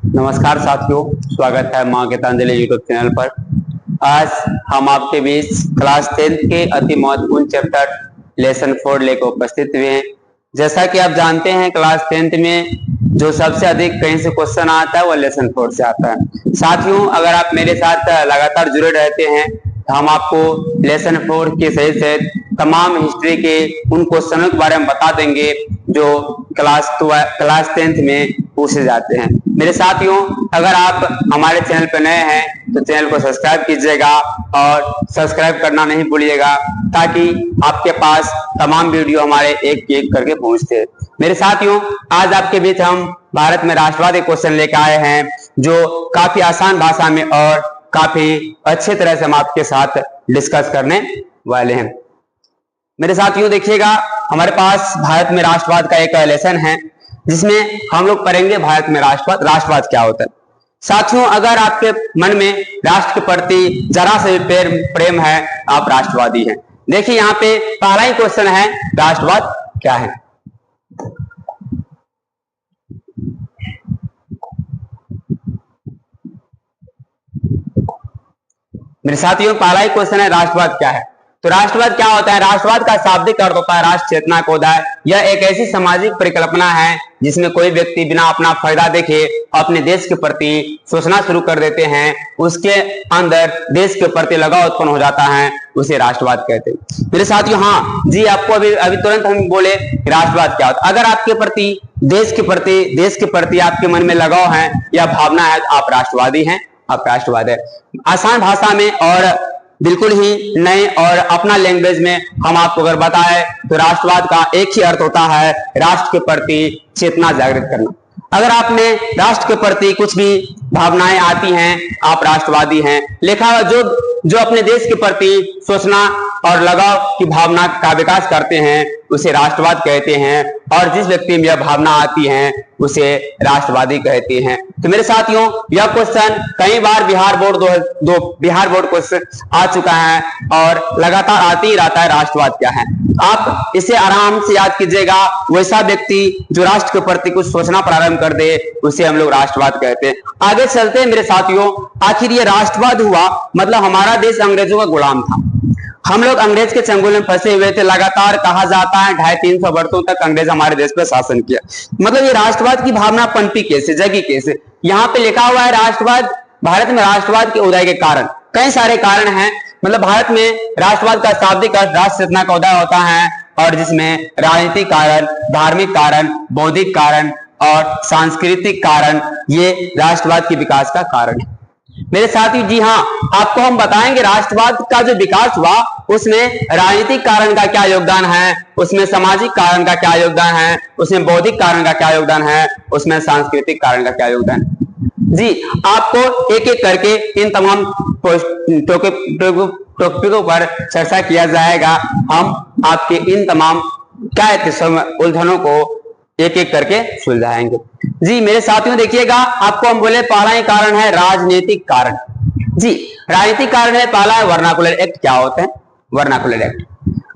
नमस्कार साथियों, स्वागत है माँ गीतांजलि यूट्यूब चैनल पर। आज हम आपके बीच क्लास 10th के अति महत्वपूर्ण चैप्टर लेसन 4 लेकर उपस्थित हुए हैं। जैसा कि आप जानते हैं, क्लास 10th में जो सबसे अधिक कहीं से क्वेश्चन आता है वो लेसन 4 से आता है। साथियों, अगर आप मेरे साथ लगातार जुड़े रहते हैं तो हम आपको लेसन 4 के सहित सहित तमाम हिस्ट्री के उन क्वेश्चनों के बारे में बता देंगे जो क्लास 10th में पूछे जाते हैं। मेरे साथियों, अगर आप हमारे चैनल पर नए हैं तो चैनल को सब्सक्राइब कीजिएगा और सब्सक्राइब करना नहीं भूलिएगा, ताकि आपके पास तमाम वीडियो हमारे एक एक करके पहुंचते हैं। मेरे साथियों, आज आपके बीच हम भारत में राष्ट्रवादी क्वेश्चन लेकर आए हैं जो काफी आसान भाषा में और काफी अच्छे तरह से हम आपके साथ डिस्कस करने वाले हैं। मेरे साथियों देखिएगा, हमारे पास भारत में राष्ट्रवाद का एक लेसन है जिसमें हम लोग पढ़ेंगे भारत में राष्ट्रवाद क्या होता है। साथियों, अगर आपके मन में राष्ट्र के प्रति जरा से भी प्रेम है, आप राष्ट्रवादी हैं। देखिए यहाँ पे पहला ही क्वेश्चन है, राष्ट्रवाद क्या है। मेरे साथियों, पहला ही क्वेश्चन है, राष्ट्रवाद क्या है। तो राष्ट्रवाद क्या होता है? राष्ट्रवाद का शाब्दिक अर्थ होता है राष्ट्र चेतना का उदय। यह एक ऐसी सामाजिक परिकल्पना है जिसमें कोई व्यक्ति बिना अपना फायदा देखे अपने देश के प्रति सोचना शुरू कर देते हैं, उसके अंदर देश के प्रति लगाव उत्पन्न हो जाता है, उसे राष्ट्रवाद कहते हैं। मेरे साथियों, हाँ जी, आपको अभी तुरंत हम बोले राष्ट्रवाद क्या होता है। अगर आपके प्रति देश के प्रति आपके मन में लगाव है या भावना है तो आप राष्ट्रवादी हैं, आप राष्ट्रवाद है। आसान भाषा में और बिल्कुल ही नए और अपना लैंग्वेज में हम आपको अगर बताएं तो राष्ट्रवाद का एक ही अर्थ होता है, राष्ट्र के प्रति चेतना जागृत करना। अगर आपने राष्ट्र के प्रति कुछ भी भावनाएं आती हैं, आप राष्ट्रवादी हैं। लिखा जो अपने देश के प्रति सोचना और लगाव की भावना का विकास करते हैं उसे राष्ट्रवाद कहते हैं, और जिस व्यक्ति में यह भावना आती है उसे राष्ट्रवादी कहते हैं। तो मेरे साथियों, यह क्वेश्चन कई बार बिहार बोर्ड क्वेश्चन आ चुका है और लगातार आते ही रहता है, राष्ट्रवाद क्या है। आप इसे आराम से याद कीजिएगा। वैसा व्यक्ति जो राष्ट्र के प्रति कुछ सोचना प्रारंभ कर दे उसे हम लोग राष्ट्रवाद कहते हैं। आगे चलते हैं मेरे साथियों। आखिर ये राष्ट्रवाद हुआ मतलब हमारा देश अंग्रेजों का गुलाम था। हम लोग अंग्रेज के चंगुल में फंसे हुए थे। लगातार कहा जाता है 250-300 वर्षों तक अंग्रेज हमारे देश पर शासन किया। मतलब ये राष्ट्रवाद की भावना पनपी कैसे, जगी कैसे? यहाँ पे लिखा हुआ है राष्ट्रवाद, भारत में राष्ट्रवाद के उदय के कारण कई सारे कारण हैं। मतलब भारत में राष्ट्रवाद का शाब्दिक अर्थ राष्ट्र चेतना का उदय होता है, और जिसमें राजनीतिक कारण, धार्मिक कारण, बौद्धिक कारण और सांस्कृतिक कारण ये राष्ट्रवाद के विकास का कारण है। मेरे साथियों, जी हाँ, आपको हम बताएंगे राष्ट्रवाद का जो विकास हुआ उसमें राजनीतिक कारण का क्या योगदान है, उसमें सामाजिक कारण का क्या योगदान है, उसमें बौद्धिक कारण का क्या योगदान है, उसमें सांस्कृतिक कारण का क्या योगदान है। जी, आपको एक एक करके इन तमाम टॉपिकों पर चर्चा किया जाएगा। हम आपके इन तमाम उलझनों को एक एक करके सुलझाएंगे। जी मेरे साथियों, देखिएगा, आपको हम बोले पहला ही कारण है राजनीतिक कारण। जी, राजनीतिक कारण है पहला है वर्नाकुलर एक्ट। क्या होता है वर्नाकुलर एक्ट?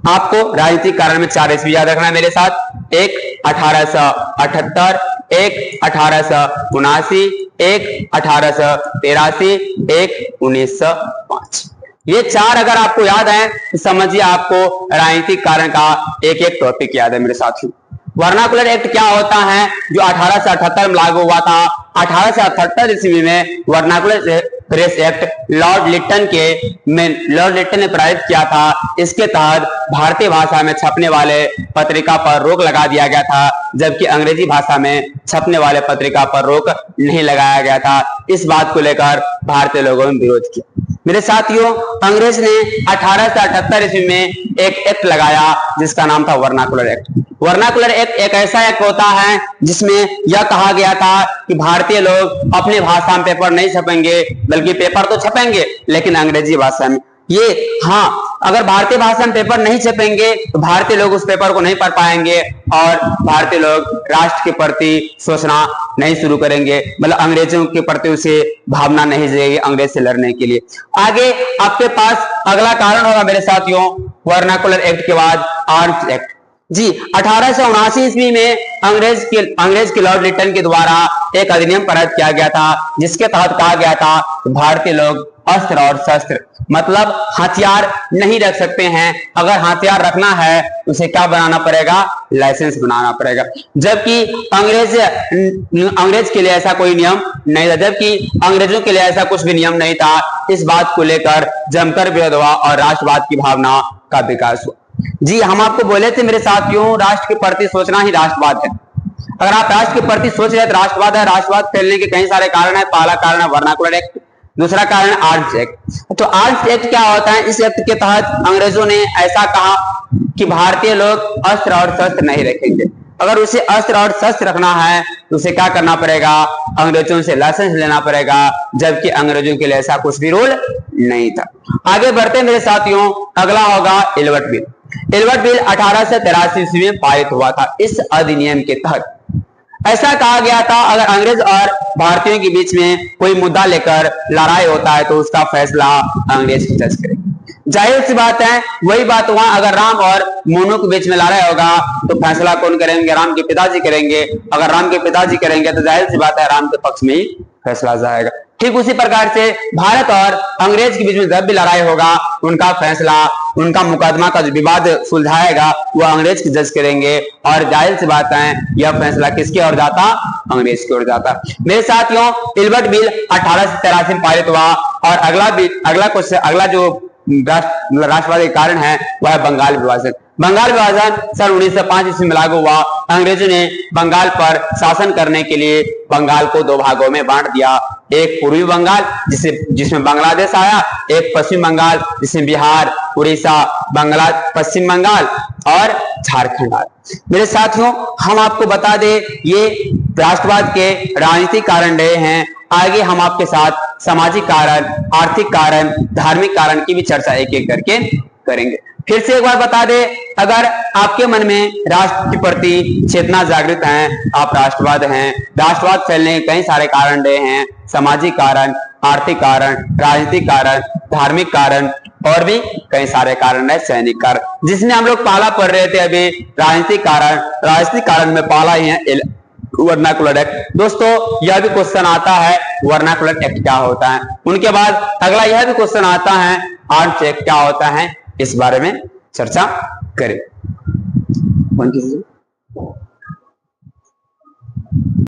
आपको राजनीतिक कारण में 4 ईस्वी याद रखना है मेरे साथ। एक 1878, एक 1879, एक 1883, एक 1905। ये 4 अगर आपको याद है तो समझिए आपको राजनीतिक कारण का एक एक टॉपिक याद है मेरे साथियों। वर्नाकुलर एक्ट क्या होता है? जो 1878 में लागू हुआ था। 1878 ईस्वी में vernacular press act Lord Lytton ने पारित किया था। इसके तहत भारतीय भाषा में छपने वाले पत्रिका पर रोक लगा दिया गया था, जबकि अंग्रेजी भाषा में छपने वाले पत्रिका पर रोक नहीं लगाया गया था। इस बात को लेकर भारतीय लोगों ने विरोध किया। मेरे साथियों, अंग्रेज ने 1878 ईस्वी में एक एक्ट लगाया जिसका नाम था वर्नाकुलर एक्ट। वर्नाकुलर एक्ट एक ऐसा एक्ट होता है जिसमें यह कहा गया था कि भारतीय लोग अपने भाषा में पेपर नहीं छपेंगे, बल्कि पेपर तो छपेंगे लेकिन अंग्रेजी भाषा में। ये हाँ, अगर भारतीय भाषा में पेपर नहीं छपेंगे तो भारतीय लोग उस पेपर को नहीं पढ़ पाएंगे और भारतीय लोग राष्ट्र के प्रति सोचना नहीं शुरू करेंगे, मतलब अंग्रेजों के प्रति उसे भावना नहीं जगेगी अंग्रेज से लड़ने के लिए। आगे आपके पास अगला कारण होगा मेरे साथियों, वर्नाकुलर एक्ट के बाद आर्म्स एक्ट। जी 1879 ईस्वी में अंग्रेज के लॉर्ड लिटन के द्वारा एक अधिनियम पारित किया गया था, जिसके तहत कहा गया था भारतीय लोग अस्त्र और शस्त्र मतलब हथियार नहीं रख सकते हैं। अगर हथियार रखना है उसे क्या बनाना पड़ेगा, लाइसेंस बनाना पड़ेगा। जबकि अंग्रेज के लिए ऐसा कोई नियम नहीं था, जबकि अंग्रेजों के लिए ऐसा कुछ भी नियम नहीं था। इस बात को लेकर जमकर विरोध हुआ और राष्ट्रवाद की भावना का विकास हुआ। जी हम आपको बोले थे मेरे साथियों, राष्ट्र के प्रति सोचना ही राष्ट्रवाद है। अगर आप राष्ट्र के प्रति सोच रहे हैं तो राष्ट्रवाद है। राष्ट्रवाद फैलने के कई सारे कारण है। पहला कारण है वर्नाकुलर एक्ट, दूसरा कारण आर्म्स एक्ट। तो आर्म्स एक्ट क्या होता है, इस एक्ट के तहत अंग्रेजों ने ऐसा कहा कि भारतीय लोग अस्त्र और शस्त्र नहीं रखेंगे। अगर उसे अस्त्र और शस्त्र रखना है तो उसे क्या करना पड़ेगा, अंग्रेजों से लाइसेंस लेना पड़ेगा, जबकि अंग्रेजों के लिए ऐसा कुछ भी रूल नहीं था। आगे बढ़ते मेरे साथियों, अगला होगा एल्बर्ट बिल। एल्बर्ट बिल 1883 ईस्वी में पारित हुआ था। इस अधिनियम के तहत ऐसा कहा गया था अगर अंग्रेज और भारतीयों के बीच में कोई मुद्दा लेकर लड़ाई होता है तो उसका फैसला अंग्रेज की जज करेंगे। जाहिर सी बात है, वही बात हुआ अगर राम और मोनू के बीच में लड़ाई होगा तो फैसला कौन करेंगे, राम के पिताजी करेंगे। अगर राम के पिताजी करेंगे तो जाहिर सी बात है राम के पक्ष में ही फैसला जाएगा। ठीक उसी प्रकार से भारत और अंग्रेज के बीच में जब भी लड़ाई होगा उनका फैसला, उनका मुकदमा का जो विवाद सुलझाएगा वो अंग्रेज की जज करेंगे। और जाहिर सी बात है यह फैसला किसकी ओर जाता, अंग्रेज की ओर जाता। मेरे साथियों एल्बर्ट बिल 1883 में पारित हुआ। और अगला जो राष्ट्रवादी कारण है वह है बंगाल विभाजन। बंगाल विभाजन सन 1905 ईस्वी में लागू हुआ। अंग्रेजों ने बंगाल पर शासन करने के लिए बंगाल को दो भागों में बांट दिया। एक पूर्वी बंगाल जिसमें बांग्लादेश आया, एक पश्चिम बंगाल जिसमें बिहार, उड़ीसा, पश्चिम बंगाल और झारखंड आया। मेरे साथियों हम आपको बता दें ये राष्ट्रवाद के राजनीतिक कारण रहे हैं। आगे हम आपके साथ सामाजिक कारण, आर्थिक कारण, धार्मिक कारण की भी चर्चा एक एक करके करेंगे। फिर से एक बार बता दें, अगर आपके मन में राष्ट्र के प्रति चेतना जागृत है, आप राष्ट्रवाद हैं। राष्ट्रवाद फैलने के कई सारे कारण रहे हैं, सामाजिक कारण, आर्थिक कारण, राजनीतिक कारण, धार्मिक कारण और भी कई सारे कारण है, सैनिक कारण, जिसमें हम लोग पहला पढ़ रहे थे अभी राजनीतिक कारण। राजनीतिक कारण में पहला ही है वर्नाकुलर एक्ट। दोस्तों यह भी क्वेश्चन आता है वर्नाकुलर एक्ट क्या होता है। उनके बाद अगला यह भी क्वेश्चन आता है आर्म्स एक्ट क्या होता है, इस बारे में चर्चा करें।